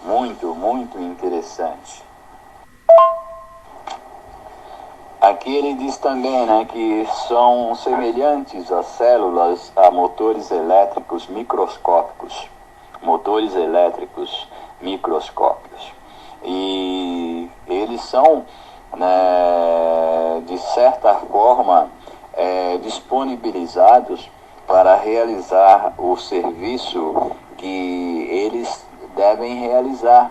Muito interessante. Aqui ele diz também, né, que são semelhantes as células a motores elétricos microscópicos. Motores elétricos microscópicos. E eles são, né, de certa forma, disponibilizados para realizar o serviço que eles devem realizar.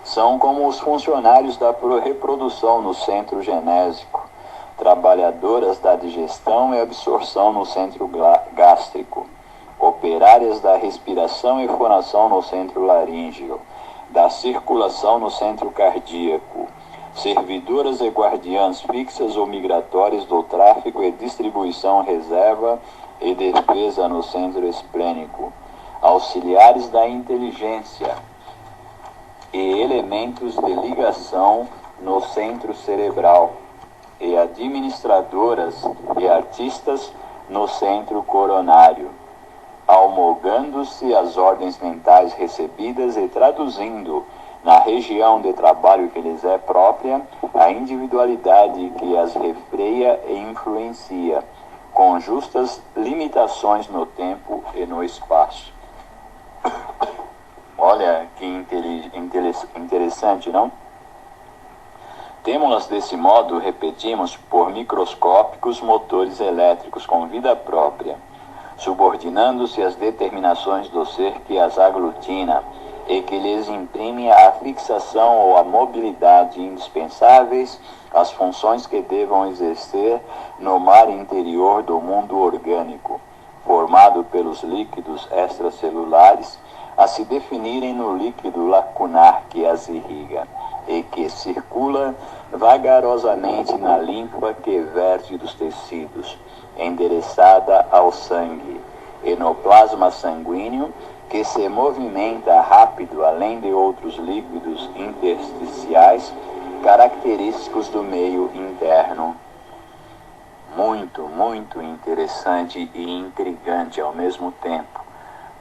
São como os funcionários da reprodução no centro genésico, trabalhadoras da digestão e absorção no centro gástrico, operárias da respiração e fonação no centro laríngeo, da circulação no centro cardíaco, servidoras e guardiãs fixas ou migratórias do tráfego e distribuição, reserva e defesa no centro esplênico, auxiliares da inteligência e elementos de ligação no centro cerebral, e administradoras e artistas no centro coronário, almogando-se as ordens mentais recebidas e traduzindo na região de trabalho que lhes é própria a individualidade que as refreia e influencia, com justas limitações no tempo e no espaço. Olha que interessante, não? Temos-las desse modo, repetimos, por microscópicos motores elétricos com vida própria, subordinando-se às determinações do ser que as aglutina e que lhes imprime a fixação ou a mobilidade indispensáveis às funções que devam exercer no mar interior do mundo orgânico, formado pelos líquidos extracelulares, a se definirem no líquido lacunar que as irriga e que circula vagarosamente na linfa que verte dos tecidos, endereçada ao sangue, e no plasma sanguíneo que se movimenta rápido além de outros líquidos intersticiais característicos do meio interno. Muito interessante e intrigante ao mesmo tempo,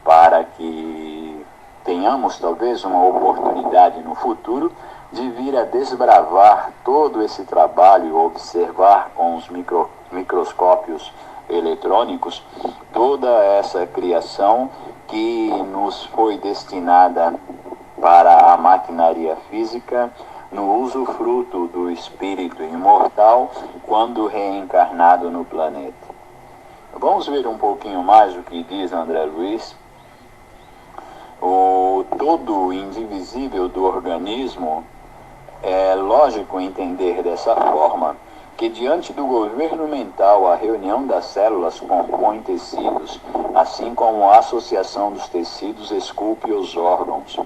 para que tenhamos talvez uma oportunidade no futuro de vir a desbravar todo esse trabalho, observar com os microscópios eletrônicos toda essa criação que nos foi destinada para a maquinaria física no usufruto do espírito imortal quando reencarnado no planeta. Vamos ver um pouquinho mais o que diz André Luiz. O todo indivisível do organismo, é lógico entender dessa forma que diante do governo mental a reunião das células compõe tecidos, assim como a associação dos tecidos esculpe os órgãos,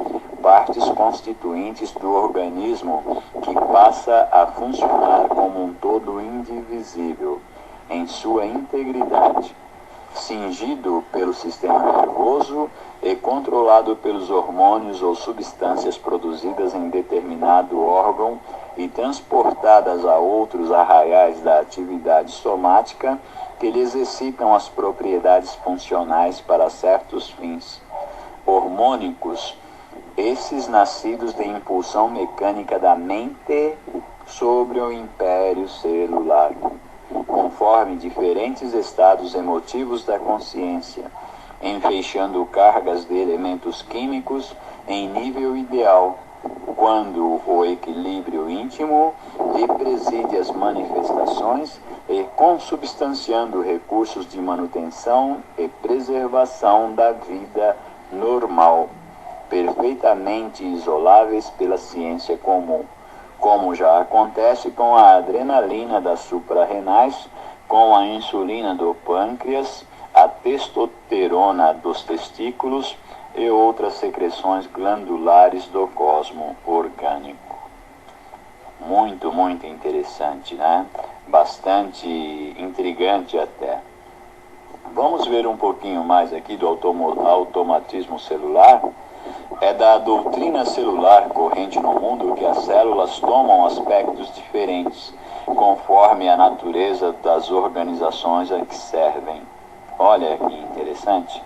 partes constituintes do organismo que passa a funcionar como um todo indivisível, em sua integridade, cingido pelo sistema nervoso e controlado pelos hormônios ou substâncias produzidas em determinado órgão e transportadas a outros arraiais da atividade somática que lhe exercitam as propriedades funcionais para certos fins hormônicos, esses nascidos de impulsão mecânica da mente sobre o império celular, conforme diferentes estados emotivos da consciência, enfeixando cargas de elementos químicos em nível ideal, quando o equilíbrio íntimo lhe preside as manifestações e consubstanciando recursos de manutenção e preservação da vida normal, perfeitamente isoláveis pela ciência comum, como já acontece com a adrenalina das suprarrenais, com a insulina do pâncreas, a testosterona dos testículos e outras secreções glandulares do cosmo orgânico. Muito interessante, né? Bastante intrigante até. Vamos ver um pouquinho mais aqui do automatismo celular. É da doutrina celular corrente no mundo que as células tomam aspectos diferentes, conforme a natureza das organizações a que servem. Olha que interessante.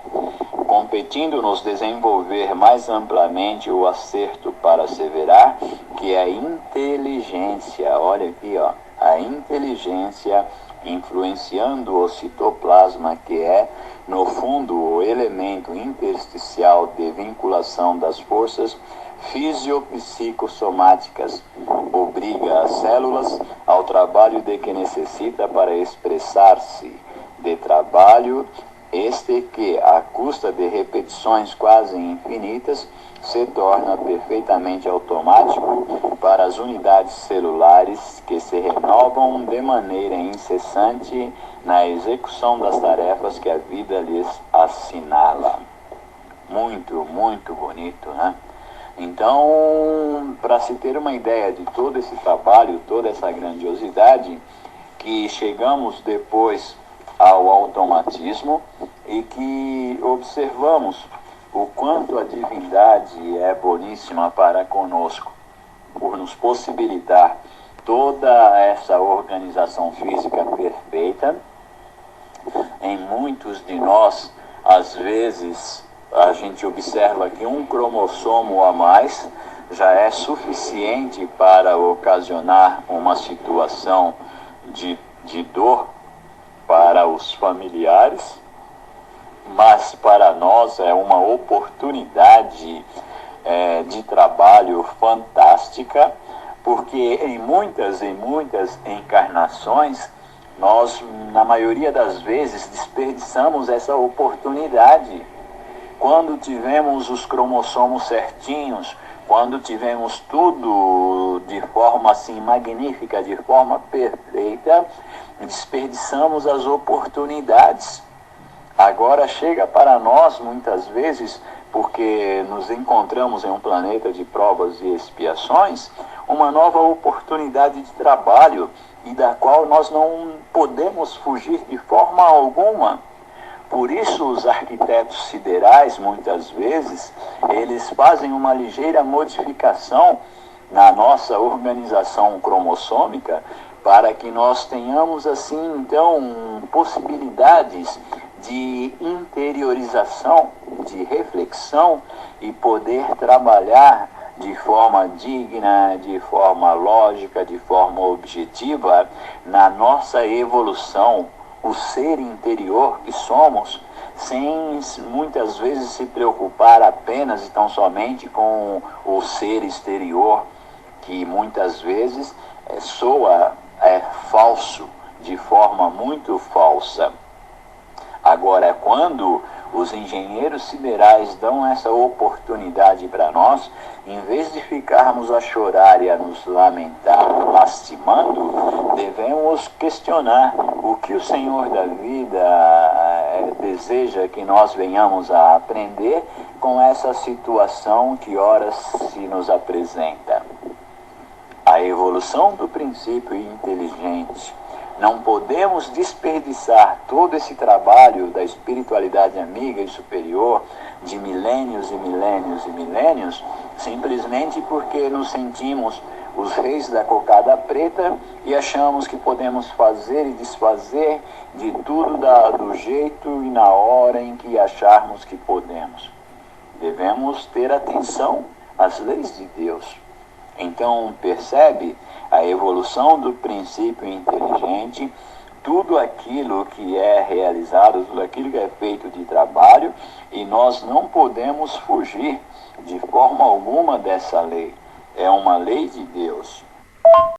competindo nos desenvolver mais amplamente o acerto para asseverar que a inteligência, olha aqui, ó, a inteligência influenciando o citoplasma, que é, no fundo, o elemento intersticial de vinculação das forças fisiopsicossomáticas, obriga as células ao trabalho de que necessita para expressar-se, de trabalho este que, à custa de repetições quase infinitas, se torna perfeitamente automático para as unidades celulares que se renovam de maneira incessante na execução das tarefas que a vida lhes assinala. Muito, muito bonito, né? Então, para se ter uma ideia de todo esse trabalho, toda essa grandiosidade, que chegamos depois ao automatismo e que observamos o quanto a divindade é boníssima para conosco, por nos possibilitar toda essa organização física perfeita. Em muitos de nós, às vezes, a gente observa que um cromossomo a mais já é suficiente para ocasionar uma situação de dor para os familiares, mas para nós é uma oportunidade de trabalho fantástica, porque em muitas encarnações, nós, na maioria das vezes, desperdiçamos essa oportunidade. Quando tivemos os cromossomos certinhos, quando tivemos tudo de forma assim magnífica, de forma perfeita, desperdiçamos as oportunidades. Agora chega para nós, muitas vezes, porque nos encontramos em um planeta de provas e expiações, uma nova oportunidade de trabalho e da qual nós não podemos fugir de forma alguma. Por isso os arquitetos siderais, muitas vezes, eles fazem uma ligeira modificação na nossa organização cromossômica para que nós tenhamos, assim, então, possibilidades de interiorização, de reflexão e poder trabalhar de forma digna, de forma lógica, de forma objetiva na nossa evolução, o ser interior que somos, sem muitas vezes se preocupar apenas e tão somente com o ser exterior, que muitas vezes soa falso, de forma muito falsa. Agora, quando os engenheiros siderais dão essa oportunidade para nós, em vez de ficarmos a chorar e a nos lamentar, lastimando, devemos questionar o que o Senhor da vida deseja que nós venhamos a aprender com essa situação que ora se nos apresenta. A evolução do princípio inteligente. Não podemos desperdiçar todo esse trabalho da espiritualidade amiga e superior de milênios e milênios e milênios, simplesmente porque nos sentimos os reis da cocada preta e achamos que podemos fazer e desfazer de tudo do jeito e na hora em que acharmos que podemos. Devemos ter atenção às leis de Deus. Então, percebe a evolução do princípio inteligente, tudo aquilo que é realizado, tudo aquilo que é feito de trabalho, e nós não podemos fugir de forma alguma dessa lei. É uma lei de Deus.